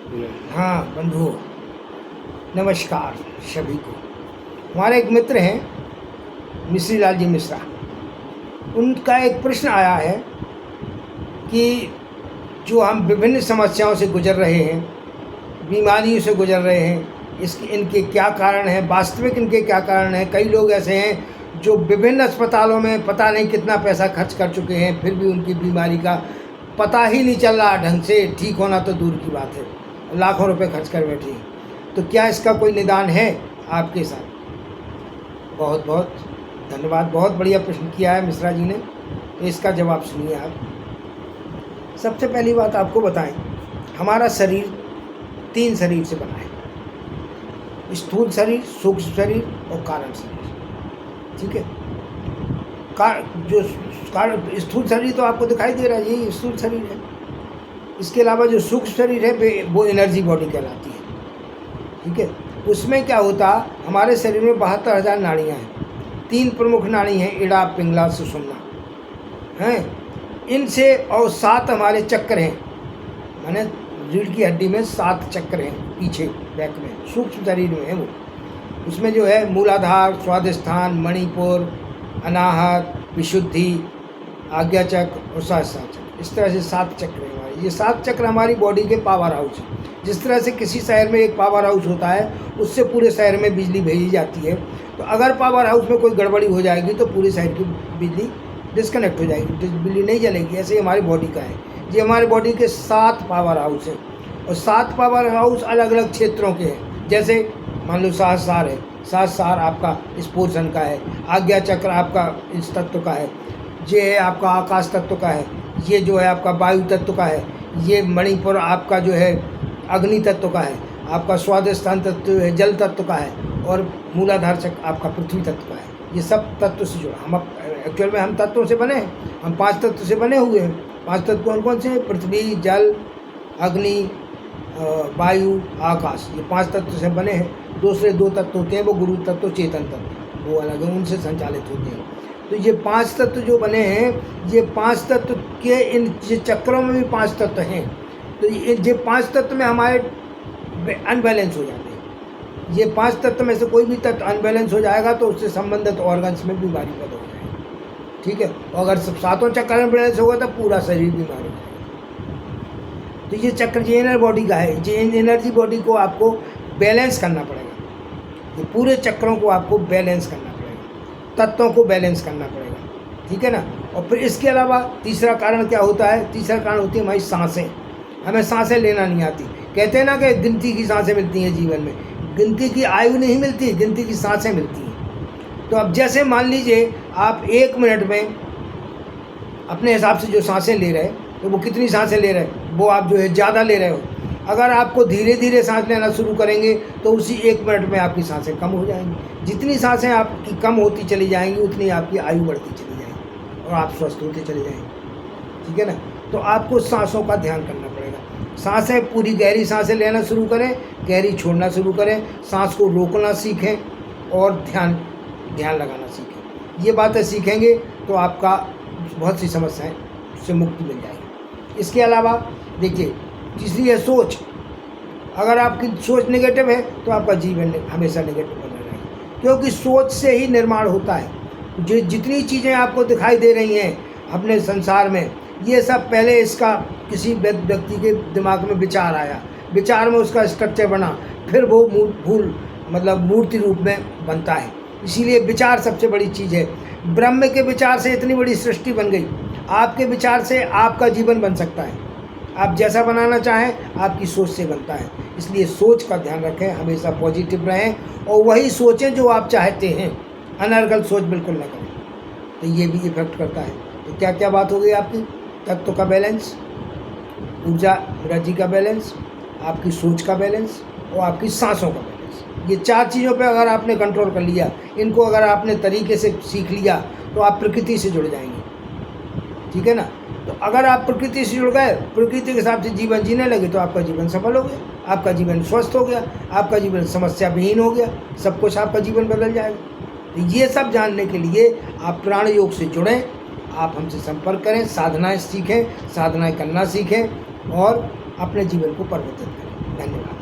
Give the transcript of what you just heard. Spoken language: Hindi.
हाँ बंधुओं, नमस्कार सभी को। हमारे एक मित्र हैं मिश्री लाल जी मिश्रा, उनका एक प्रश्न आया है कि जो हम विभिन्न समस्याओं से गुजर रहे हैं, बीमारियों से गुजर रहे हैं, इनके क्या कारण हैं, वास्तविक इनके क्या कारण हैं। कई लोग ऐसे हैं जो विभिन्न अस्पतालों में पता नहीं कितना पैसा खर्च कर चुके हैं, फिर भी उनकी बीमारी का पता ही नहीं चल रहा ढंग से, ठीक होना तो दूर की बात है, लाखों रुपए खर्च कर बैठी हैं। तो क्या इसका कोई निदान है आपके साथ? बहुत बहुत धन्यवाद, बहुत बढ़िया प्रश्न किया है मिश्रा जी ने। तो इसका जवाब सुनिए आप। सबसे पहली बात आपको बताएं, हमारा शरीर 3 शरीर से बना है: स्थूल शरीर, सूक्ष्म शरीर और कारण शरीर। ठीक है, स्थूल शरीर तो आपको दिखाई दे रहा है, यही स्थूल शरीर है। इसके अलावा जो सूक्ष्म शरीर है वो एनर्जी बॉडी कहलाती है। ठीक है, उसमें क्या होता, हमारे शरीर में 72,000 नाड़ियाँ हैं। 3 प्रमुख नाड़ी हैं, इड़ा, पिंगला, सुषुम्ना हैं। इनसे और 7 हमारे चक्र हैं, माने रीढ़ की हड्डी में 7 चक्र हैं पीछे बैक में, सूक्ष्म शरीर में है वो। उसमें जो है मूलाधार, स्वादिष्ठान, मणिपुर, अनाहत, विशुद्धि, आज्ञा चक्र और सहस्त्रार चक्र, इस तरह से 7 चक्र हैं हमारे। ये 7 चक्र हमारी बॉडी के पावर हाउस हैं। जिस तरह से किसी शहर में एक पावर हाउस होता है, उससे पूरे शहर में बिजली भेजी जाती है। तो अगर पावर हाउस में कोई गड़बड़ी हो जाएगी तो पूरे शहर की बिजली डिस्कनेक्ट हो जाएगी, बिजली नहीं जलेगी। ऐसे ही हमारी बॉडी का है। ये हमारी बॉडी के 7 पावर हाउस हैं और 7 पावर हाउस अलग अलग क्षेत्रों के हैं। जैसे मान लो सहस्रार है, सहस्रार आपका इस पोर्शन का है, आज्ञा चक्र आपका इस तत्व का है, ये है आपका आकाश तत्व का है, ये जो है आपका वायु तत्व का है, ये मणिपुर आपका जो है अग्नि तत्व का है, आपका स्वादिष्ठान तत्व है जल तत्व का है, और मूलाधार चक्र आपका पृथ्वी तत्व का है। ये सब तत्व से जुड़ा, हम एक्चुअल में हम तत्वों से बने हैं, हम 5 तत्व से बने हुए हैं। 5 तत्व कौन कौन से हैं? पृथ्वी, जल, अग्नि, वायु, आकाश, ये 5 तत्व से बने हैं। दूसरे 2 तत्व होते हैं, वो गुरु तत्व, चेतन तत्व, वो अलग है, उनसे संचालित होते हैं। तो ये 5 तत्व जो बने हैं, ये 5 तत्व के इन चक्रों में भी 5 तत्व हैं। तो ये 5 तत्व में हमारे अनबैलेंस हो जाते हैं। ये 5 तत्व में से कोई भी तत्व अनबैलेंस हो जाएगा तो उससे संबंधित ऑर्गन्स में बीमारी पैदा हो जाएगी। ठीक है, और अगर सब 7 चक्र अनबैलेंस होगा तो पूरा शरीर बीमार हो जाएगा। तो ये चक्र ये इनर बॉडी का है, ये एनर्जी बॉडी को आपको बैलेंस करना पड़ेगा। ये पूरे चक्रों को आपको बैलेंस करना पड़ेगा, तत्वों को बैलेंस करना पड़ेगा। ठीक है ना। और फिर इसके अलावा तीसरा कारण क्या होता है? तीसरा कारण होती है हमारी सांसें। हमें सांसें लेना नहीं आती। कहते हैं ना कि गिनती की सांसें मिलती हैं जीवन में, गिनती की आयु नहीं मिलती, गिनती की सांसें मिलती हैं। तो अब जैसे मान लीजिए आप 1 मिनट में अपने हिसाब से जो सांसें ले रहे हैं, तो वो कितनी सांसें ले रहे हैं, वो आप जो है ज़्यादा ले रहे हो। अगर आपको धीरे धीरे सांस लेना शुरू करेंगे तो उसी 1 मिनट में आपकी सांसें कम हो जाएंगी। जितनी सांसें आपकी कम होती चली जाएंगी उतनी आपकी आयु बढ़ती चली जाएगी और आप स्वस्थ होते चले जाएंगे। ठीक है ना। तो आपको सांसों का ध्यान करना पड़ेगा। सांसें पूरी गहरी सांसें लेना शुरू करें, गहरी छोड़ना शुरू करें, सांस को रोकना सीखें और ध्यान लगाना सीखें। ये बातें सीखेंगे तो आपका बहुत सी समस्याएं से मुक्ति मिल जाएगी। इसके अलावा देखिए, तीसरी है सोच। अगर आपकी सोच नेगेटिव है तो आपका जीवन हमेशा नेगेटिव बना रहेगा, क्योंकि सोच से ही निर्माण होता है। जो जितनी चीज़ें आपको दिखाई दे रही हैं अपने संसार में, ये सब पहले इसका किसी व्यक्ति के दिमाग में विचार आया, विचार में उसका स्ट्रक्चर बना, फिर वो मूर्ति रूप में बनता है। इसीलिए विचार सबसे बड़ी चीज़ है। ब्रह्म के विचार से इतनी बड़ी सृष्टि बन गई, आपके विचार से आपका जीवन बन सकता है। आप जैसा बनाना चाहें आपकी सोच से बनता है। इसलिए सोच का ध्यान रखें, हमेशा पॉजिटिव रहें और वही सोचें जो आप चाहते हैं। अनर्गल सोच बिल्कुल ना करें, तो ये भी इफेक्ट करता है। तो क्या क्या बात हो गई आपकी? तत्व का बैलेंस, ऊर्जा एनर्जी का बैलेंस, आपकी सोच का बैलेंस और आपकी सांसों का बैलेंस। ये 4 चीज़ों पे अगर आपने कंट्रोल कर लिया, इनको अगर आपने तरीके से सीख लिया तो आप प्रकृति से जुड़ जाएंगे। ठीक है ना। तो अगर आप प्रकृति से जुड़ गए, प्रकृति के हिसाब से जीवन जीने लगे, तो आपका जीवन सफल हो गया, आपका जीवन स्वस्थ हो गया, आपका जीवन समस्या विहीन हो गया, सब कुछ आपका जीवन बदल जाएगा। तो ये सब जानने के लिए आप प्राण योग से जुड़ें, आप हमसे संपर्क करें, साधनाएं सीखें, साधनाएं करना सीखें और अपने जीवन को परिवर्तित करें। धन्यवाद।